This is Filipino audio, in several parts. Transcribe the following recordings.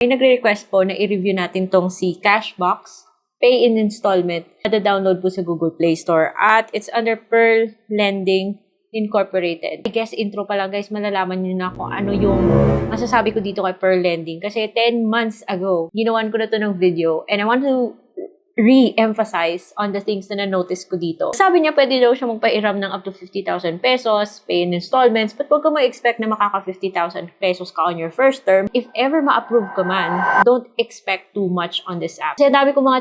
May nagre-request po na i-review natin tong si Cashbox Pay in Installment. Mada-download po sa Google Play Store at it's under Pearl Lending Incorporated. I guess intro pa lang guys, malalaman nyo na kung ano yung masasabi ko dito kay Pearl Lending. Kasi 10 months ago, ginawan ko na to ng video and I want to re-emphasize on the things na na-notice ko dito. Sabi niya, pwede daw siya magpairam ng up to 50,000 pesos, pay in installments, but huwag ka ma-expect na makaka 50,000 pesos ka on your first term. If ever ma-approve ka man, don't expect too much on this app. Kasi dami ko mga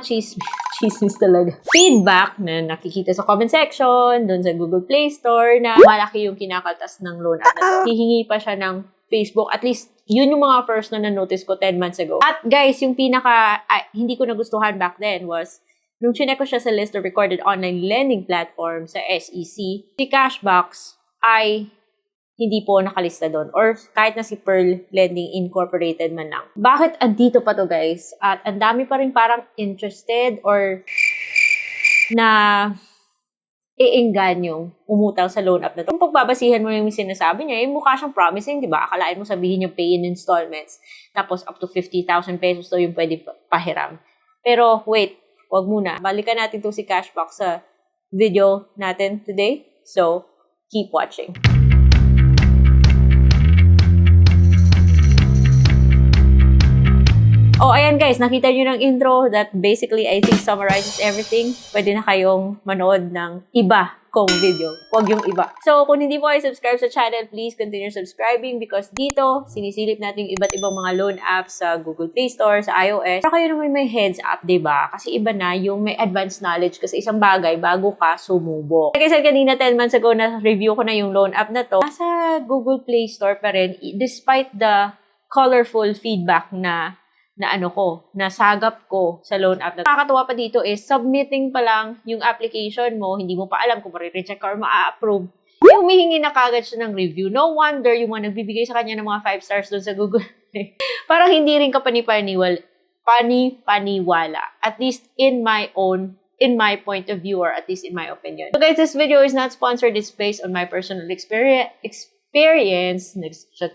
chismis talaga. Feedback na nakikita sa comment section, dun sa Google Play Store, na malaki yung kinakaltas ng loan app na to. Hihingi pa siya ng Facebook. At least, yun yung mga first na na-notice ko 10 months ago. At guys, yung hindi ko nagustuhan back then was, nung chinek ko siya sa list of recorded online lending platform sa SEC, si Cashbox ay hindi po nakalista doon. Or kahit na si Pearl Lending Incorporated man lang. Bakit andito pa to guys? At ang dami pa rin parang interested or na iingganyong umutang sa loan app na to. Kung pagbabasihan mo yung sinasabi niya, yung mukha siyang promising, di ba? Akalain mo sabihin niya pay in installments. Tapos up to 50,000 pesos to yung pwede pahiram. Pero wait, wag muna. Balikan natin to si Cashbox sa video natin today. So, keep watching. Oh, ayan guys, nakita nyo ng intro that basically I think summarizes everything. Pwede na kayong manood ng iba kong video. Huwag yung iba. So, kung hindi mo kayo subscribe sa channel, please continue subscribing because dito, sinisilip natin yung iba't ibang mga loan apps sa Google Play Store, sa iOS. Para kayo naman may heads up, diba? Kasi iba na yung may advanced knowledge kasi isang bagay bago ka sumubok. Like I said kanina, 10 months ago na review ko na yung loan app na to. Nasa Google Play Store pa rin, despite the colorful feedback na nasagap ko sa loan app na. Nakakatuwa pa dito is, submitting pa lang yung application mo, hindi mo pa alam kung ma-reject ka or ma-approve. Humihingi na kagad siya ng review. No wonder yung mga nagbibigay sa kanya ng mga 5 stars doon sa Google. Parang hindi rin ka panipaniwala. At least in my point of view or at least in my opinion. So guys, this video is not sponsored. It's based on my personal experience.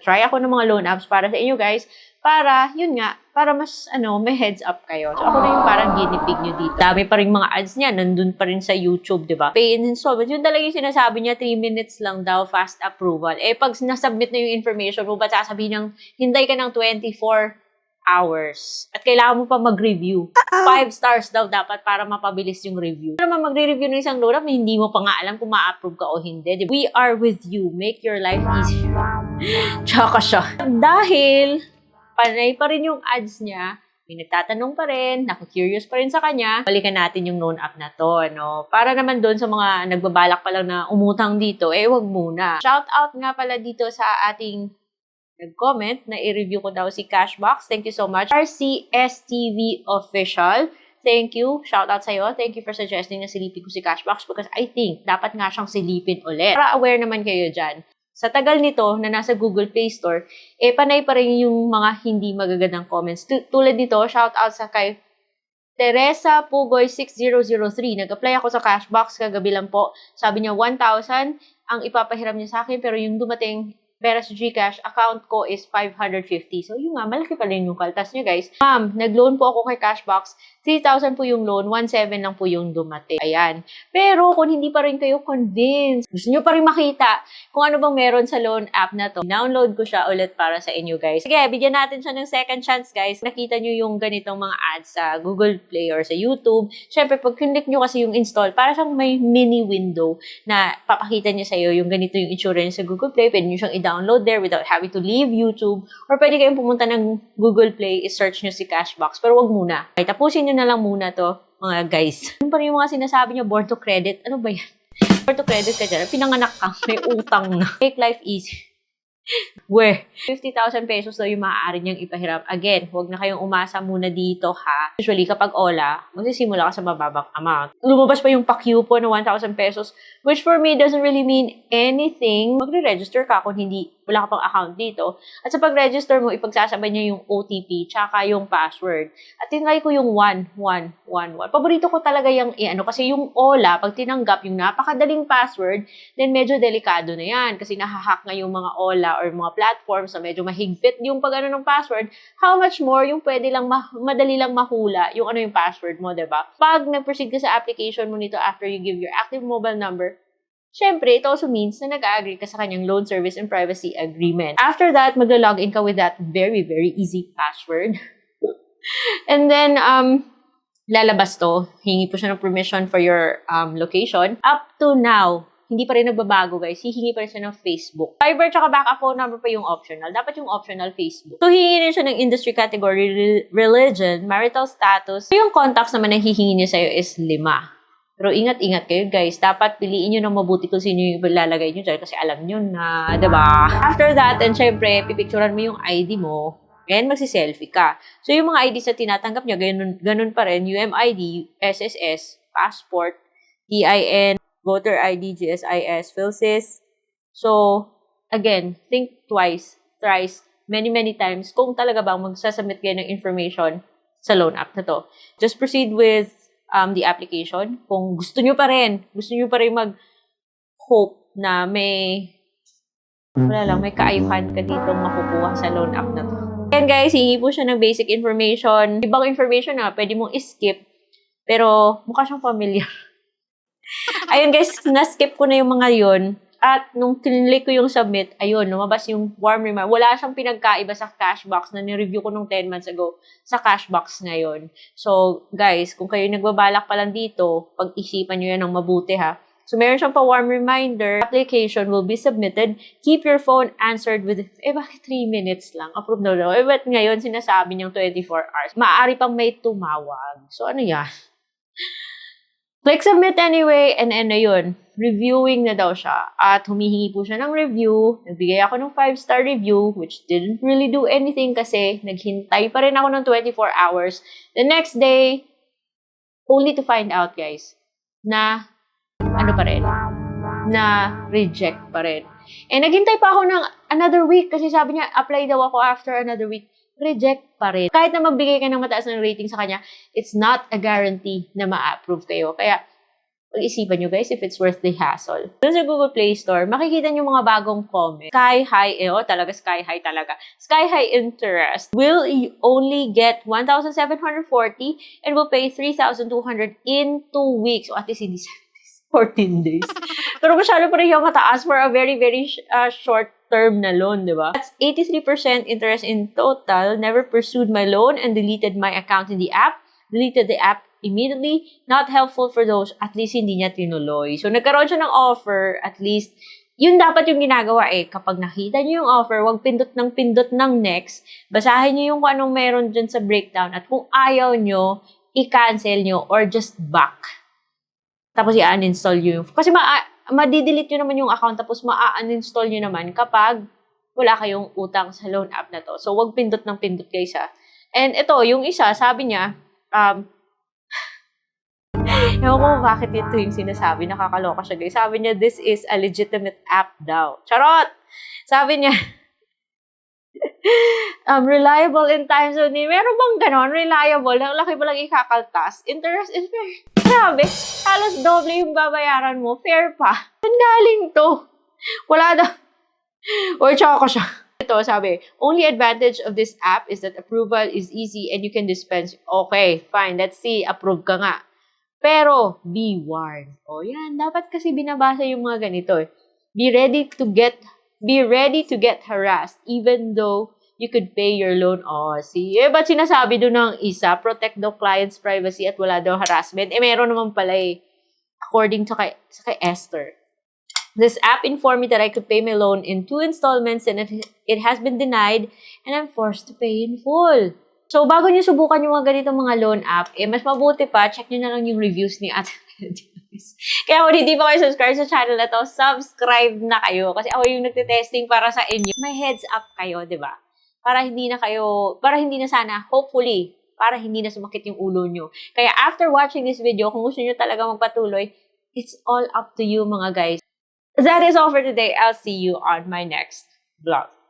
Try ako ng mga loan apps para sa inyo guys. Para, yun nga, para mas, may heads up kayo. So, ako na yung parang guinea pig nyo dito. Dami pa rin mga ads niya, nandun pa rin sa YouTube, di ba? Pay in installments, yun talaga yung sinasabi niya, 3 minutes lang daw, fast approval. Eh, pag nasubmit na yung information mo, ba't sasabihin ng, hintay ka ng 24 hours. At kailangan mo pa mag-review. 5 stars daw dapat para mapabilis yung review. Para magre-review ng isang loan app, hindi mo pa nga alam kung ma-approve ka o hindi. Diba? We are with you. Make your life easier. Tsaka siya. Dahil panay pa rin yung ads niya, may nagtatanong pa rin, naku-curious pa rin sa kanya, balikan natin yung loan app na to, no? Para naman doon sa mga nagbabalak pa lang na umutang dito, wag muna. Shout out nga pala dito sa ating nag-comment na i-review ko daw si Cashbox. Thank you so much. RCSTV Official. Thank you. Shout out sa'yo. Thank you for suggesting na silipin ko si Cashbox because I think dapat nga siyang silipin ulit. Para aware naman kayo dyan. Sa tagal nito na nasa Google Play Store, panay pa rin yung mga hindi magagandang comments. Tulad nito, shout out sa kay Teresa Pugoy 6003. Nag-apply ako sa Cashbox kagabi lang po. Sabi niya 1,000 ang ipapahiram niya sa akin pero yung dumating pera sa GCash, account ko is 550. So, yun nga, malaki pa rin yung kaltas niya, guys. Ma'am, nag-loan po ako kay Cashbox. 3,000 po yung loan, 1,700 lang po yung dumating. Ayan. Pero, kung hindi pa rin kayo convinced, gusto nyo pa rin makita kung ano bang meron sa loan app na to, download ko siya ulit para sa inyo, guys. Sige, bigyan natin siya ng second chance, guys. Nakita nyo yung ganitong mga ads sa Google Play or sa YouTube. Siyempre, pag click nyo kasi yung install, para siyang may mini window na papakita niya sa'yo yung ganito yung insurance sa Google Play. Pwede nyo siyang i-download there without having to leave YouTube. Or pwede kayong pumunta ng Google Play, i-search nyo si Cashbox. Pero wag muna. Okay, tapusin nyo na lang muna to, mga guys. Ano pa rin yung mga sinasabi nyo, born to credit? Ano ba yan? Born to credit ka dyan. Pinanganak ka, may utang na. Make life easy. Where 50,000 pesos daw yung maaari niyang ipahiram. Again, huwag na kayong umasa muna dito, ha? Usually, kapag OLA, magsisimula ka sa mababang amount. Lumabas pa yung pa-coupon na 1,000 pesos, which for me doesn't really mean anything. Magre-register ka kung hindi wala ka pang account dito. At sa pag-register mo, ipagsasabay niya yung OTP tsaka yung password. At tinry ko yung 1111. Paborito ko talaga yung kasi yung OLA, pag tinanggap yung napakadaling password, then medyo delikado na yan. Kasi nahahack nga yung mga OLA or mga platforms na medyo mahigpit yung pag ng password. How much more yung pwede lang madali lang mahula yung yung password mo, diba? Pag nag-proceed ka sa application mo nito after you give your active mobile number, syempre, it also means na nag-agree ka sa kanyang loan service and privacy agreement. After that, magla-login ka with that very, very easy password. And then, lalabas to. Hingi po siya ng permission for your location. Up to now, hindi pa rin nagbabago, guys. Hihingi pa rin siya ng Facebook. Viber tsaka backup phone number pa yung optional. Dapat yung optional Facebook. So, hihingi rin siya ng industry category, religion, marital status. So, yung contacts naman na hihingi niya sa'yo is 5. Pero ingat-ingat kayo, guys. Dapat piliin nyo ng mabuti kung sino yung ilalagay nyo dyan kasi alam nyo na, diba? After that, and syempre, pipicturean mo yung ID mo and magsiselfie ka. So, yung mga IDs na tinatanggap nyo, ganun pa rin. UMID, SSS, passport, TIN, voter ID, GSIS, PhilSys. So, again, think twice, thrice, many times kung talaga bang magsasubmit kayo ng information sa loan app na to. Just proceed with the application. Kung gusto nyo pa rin mag-hope na may kaayuhan ka ditong makukuha sa loan app na to. And guys, hingi po siya ng basic information. Ibang information na pwede mong skip, pero mukha siyang familiar. Ayun guys, na-skip ko na yung mga yun. At nung tinlik ko yung submit, ayun, lumabas yung warm reminder. Wala siyang pinagkaiba sa Cashbox na ni-review ko nung 10 months ago sa Cashbox ngayon. So, guys, kung kayo nagbabalak pa lang dito, pag-isipan nyo yan ng mabuti ha. So, meron siyang pa-warm reminder. Application will be submitted. Keep your phone answered with, bakit 3 minutes lang? Approve na daw. But ngayon, sinasabi niyang 24 hours. Maaari pang may tumawag. So, ano yan? Click submit anyway, and ayun, reviewing na daw siya. At humihingi po siya ng review. Nagbigay ako ng 5-star review, which didn't really do anything kasi naghintay pa rin ako ng 24 hours. The next day, only to find out, guys, na reject pa rin. And naghintay pa ako ng another week kasi sabi niya, apply daw ako after another week. Reject pa rin. Kahit na magbigay ka ng mataas ng rating sa kanya, it's not a guarantee na ma-approve kayo. Kaya, pag-isipan nyo guys if it's worth the hassle. Doon sa Google Play Store, makikita nyo mga bagong comment. Sky high, talaga sky high talaga. Sky high interest. Will only get 1,740 and will pay 3,200 in 2 weeks. O at least hindi 14 days. Pero masyado pa rin yung mataas for a very, very short term na loan, di ba? That's 83% interest in total. Never pursued my loan and deleted my account in the app. Deleted the app immediately. Not helpful for those, at least hindi niya tinuloy. So, nagkaroon siya ng offer, at least, yun dapat yung ginagawa kapag nakita niyo yung offer, wag pindot ng next. Basahin niyo yung kung anong meron dyan sa breakdown at kung ayaw nyo, i-cancel nyo or just back. Tapos i-uninstall nyo. Kasi madidelete nyo naman yung account tapos ma-uninstall nyo naman kapag wala kayong utang sa loan app na to. So, wag pindot ng pindot guys ha. And ito, yung isa, sabi niya, ewan ko bakit ito yung sinasabi, nakakaloka siya guys. Sabi niya, this is a legitimate app daw. Charot! Sabi niya, reliable in times of need. Meron bang ganon? Reliable? Ang laki ba lang ikakaltas? Interest is fair. Grabe, halos doble yung babayaran mo. Fair pa. Saan galing to? Wala daw. Or choco siya. Ito, sabi, only advantage of this app is that approval is easy and you can dispense. Okay, fine. Let's see. Approve ka nga. Pero, be warned. O yan, dapat kasi binabasa yung mga ganito. Be ready to get harassed even though you could pay your loan. See? Ba't sinasabi doon ng isa? Protect the client's privacy at wala daw harassment. Meron naman pala according to kay Esther. This app informed me that I could pay my loan in 2 installments and it has been denied and I'm forced to pay in full. So, bago nyo subukan yung mga ganitong mga loan app, mas mabuti pa, check nyo na lang yung reviews ni Ate. Kaya kung hindi pa kayo subscribe sa channel na to, subscribe na kayo. Kasi ako yung nagte-testing para sa inyo. May heads up kayo, di ba? Para hindi na sana, hopefully, para hindi na sumakit yung ulo nyo. Kaya after watching this video, kung gusto nyo talaga magpatuloy, it's all up to you mga guys. That is all for today. I'll see you on my next vlog.